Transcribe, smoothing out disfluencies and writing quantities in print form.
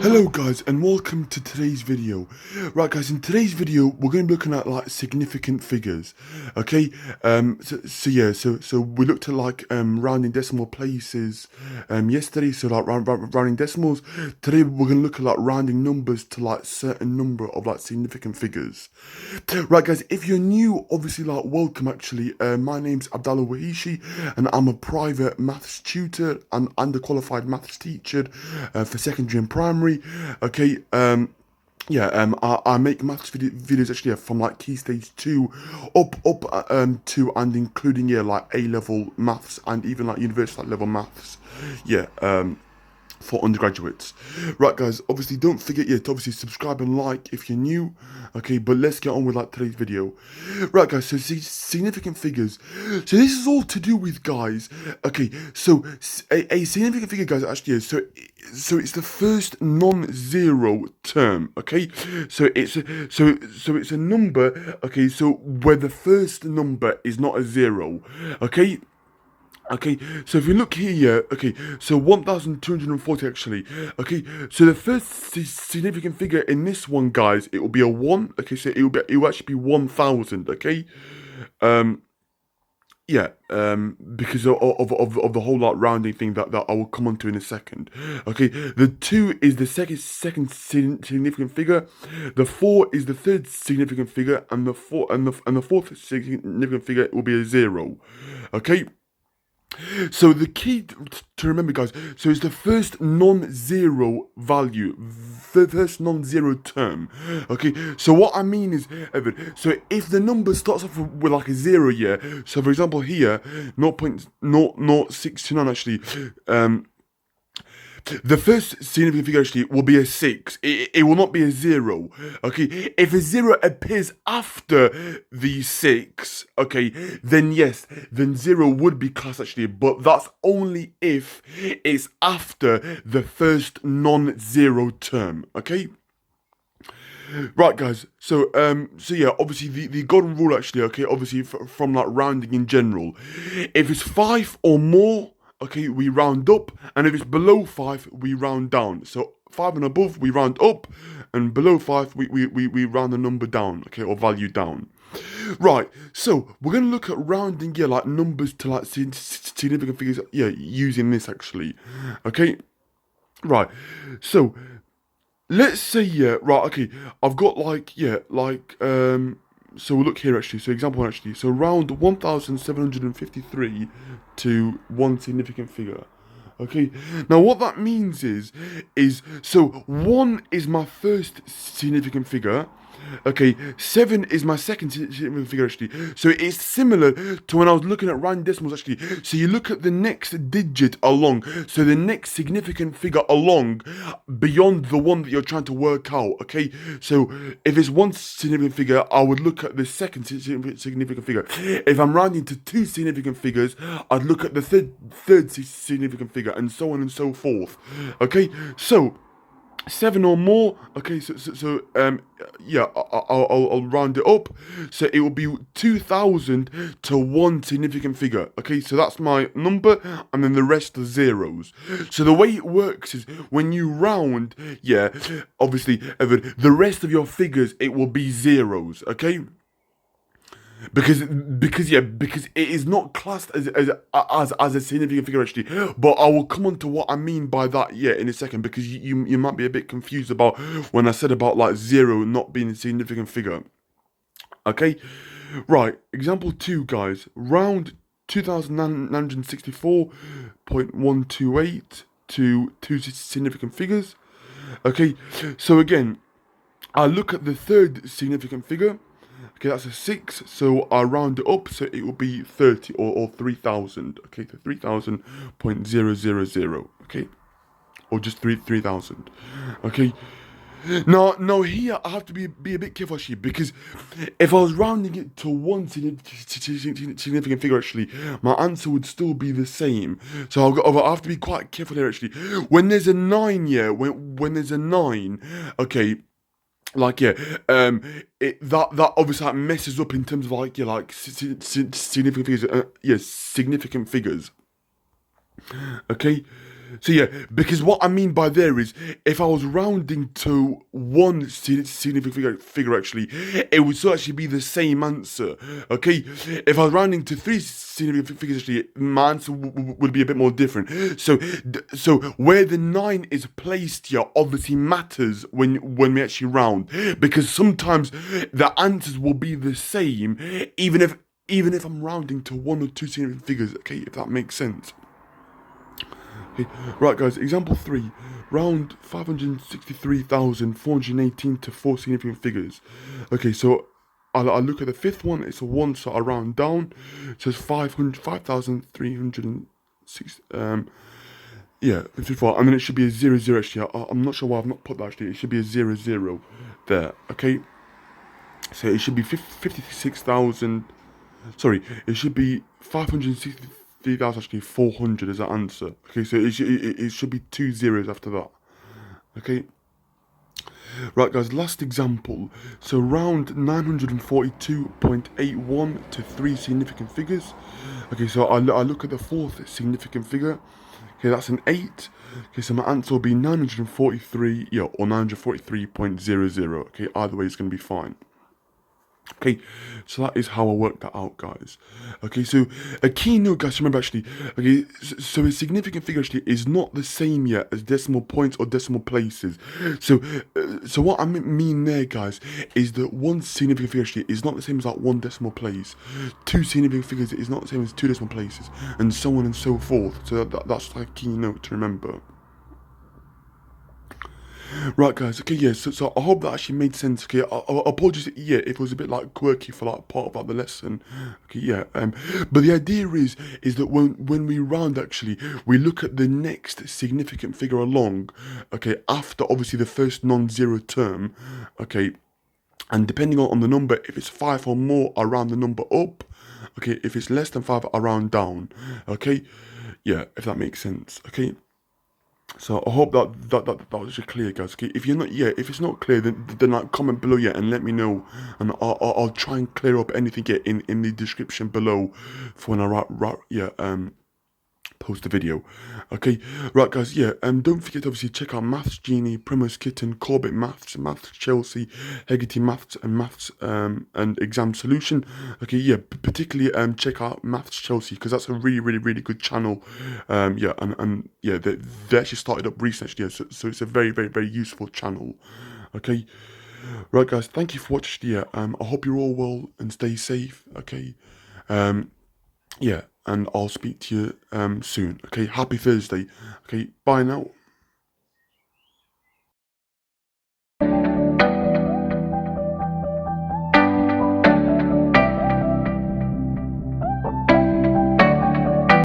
Hello guys and welcome to today's video. Right guys, in today's video we're going to be looking at like significant figures. Okay, so we looked at like rounding decimal places yesterday, so like rounding decimals. Today we're going to look at like rounding numbers to like certain number of like significant figures. Right guys, if you're new, obviously like welcome actually. My name's Abdallah Wahishi and I'm a private maths tutor and underqualified maths teacher for secondary and primary. Okay, I make maths videos actually from like key stage 2 up to and including like A level maths and even like university level maths. Yeah, for undergraduates. Right guys, obviously don't forget to obviously subscribe and like if you're new. Okay, but let's get on with like today's video. Right guys, so significant figures. So this is all to do with, guys, okay, so a significant figure, guys, actually is so it's the first non-zero term. Okay, so it's a number, okay, so where the first number is not a zero. Okay, okay, so if you look here, okay, so 1240 actually, okay, so the first significant figure in this one, guys, it will be a 1, okay, so it will actually be 1000, okay, because of the whole like rounding thing that I will come on to in a second. Okay, the 2 is the second significant figure, the 4 is the third significant figure, and the fourth significant figure will be a 0, okay. So the key to remember, guys, so it's the first non-zero value, the first non-zero term. Okay, so what I mean is, Evan, so if the number starts off with like a 0, yeah, so for example here, 0.0069 actually, the first significant figure actually will be a 6. It will not be a 0. Okay, if a 0 appears after the 6, okay, then yes, then 0 would be classed actually, but that's only if it's after the first non-zero term. Okay. Right, guys. So yeah, obviously the golden rule actually, okay, obviously from like rounding in general, if it's 5 or more, okay, we round up, and if it's below 5, we round down. So 5 and above, we round up, and below 5, we round the number down, okay, or value down. Right, so we're gonna look at rounding, yeah, like numbers to like significant figures, yeah, using this actually, okay. Right, so let's say, yeah, right, okay, I've got like, so we'll look here actually, so example one actually, so round 1753 to one significant figure. Okay, now what that means so 1 is my first significant figure. Okay, 7 is my second significant figure actually. So it's similar to when I was looking at round decimals actually. So you look at the next digit along, so the next significant figure along beyond the one that you're trying to work out. Okay, so if it's one significant figure, I would look at the second significant figure. If I'm rounding to 2 significant figures, I'd look at the third significant figure, and so on and so forth. Okay, so 7 or more. Okay, yeah, I'll round it up. So it will be 2000 to one significant figure. Okay, so that's my number, and then the rest are zeros. So the way it works is when you round, yeah, obviously, Evan, the rest of your figures, it will be zeros. Okay. Because it is not classed as a significant figure actually, but I will come on to what I mean by that in a second, because you might be a bit confused about when I said about like 0 not being a significant figure. Okay, right. Example 2, guys. Round 2964.128 to 2 significant figures. Okay, so again, I look at the third significant figure. Okay, that's a 6, so I round it up, so it will be 30 or 3000. Okay, so 3000.000. Okay, or just 3000. Okay. Now here I have to be a bit careful actually, because if I was rounding it to one significant figure actually, my answer would still be the same. So I have to be quite careful here actually. When there's a 9, when there's a 9, okay. Like that obviously like messes up in terms of like significant figures. Significant figures. Okay, So yeah, because what I mean by there is, if I was rounding to one significant figure, actually, it would still actually be the same answer. Okay, if I was rounding to three significant figures, actually, my answer would be a bit more different. So where the 9 is placed here obviously matters when we actually round, because sometimes the answers will be the same, even if I'm rounding to one or two significant figures. Okay, if that makes sense. Okay. Right, guys, example 3. Round 563,418 to 4 significant figures. Okay, so I look at the fifth one, it's a 1, so I round down. It says 5,306, yeah, 54, and then it should be a 0, 0, actually. I'm not sure why I've not put that, actually. It should be a 0, 0 there, okay? So it should be 56,000, sorry, it should be 563,000, actually 400 as the answer. Okay, so it should be 2 zeros after that. Okay. Right, guys, last example. So round 942.81 to 3 significant figures. Okay, so I look at the fourth significant figure. Okay, that's an 8. Okay, so my answer will be 943, yeah, or 943.00. Okay, either way is going to be fine. Okay, so that is how I worked that out, guys. Okay, so a key note, guys, remember actually, okay, so a significant figure actually is not the same yet as decimal points or decimal places. So what I mean there, guys, is that one significant figure actually is not the same as that one decimal place. Two significant figures is not the same as two decimal places, and so on and so forth. So that's like a key note to remember. Right, guys. Okay, yeah. So I hope that actually made sense. Okay, apologies. Yeah, if it was a bit like quirky for like part of like the lesson. Okay, yeah. But the idea is that when we round, actually, we look at the next significant figure along. Okay, after obviously the first non-zero term. Okay, and depending on the number, if it's 5 or more, I round the number up. Okay, if it's less than 5, I round down. Okay, yeah, if that makes sense. Okay. So I hope that was just clear, guys. Okay, if you're not, yeah, if it's not clear, then like comment below, yeah, and let me know, and I'll try and clear up anything, yeah, in the description below for when I post the video. Okay, right, guys, yeah, don't forget to obviously check out Maths Genie, Primo's Kitten, Corbett Maths, Maths Chelsea, Hegarty Maths, and Maths and Exam Solution. Okay, yeah, particularly check out Maths Chelsea, because that's a really good channel. Yeah, and yeah, they actually started up recently, yeah, so it's a very useful channel. Okay, right, guys, thank you for watching. Yeah, I hope you're all well and stay safe. Okay, yeah, and I'll speak to you soon. Okay, happy Thursday. Okay, bye now.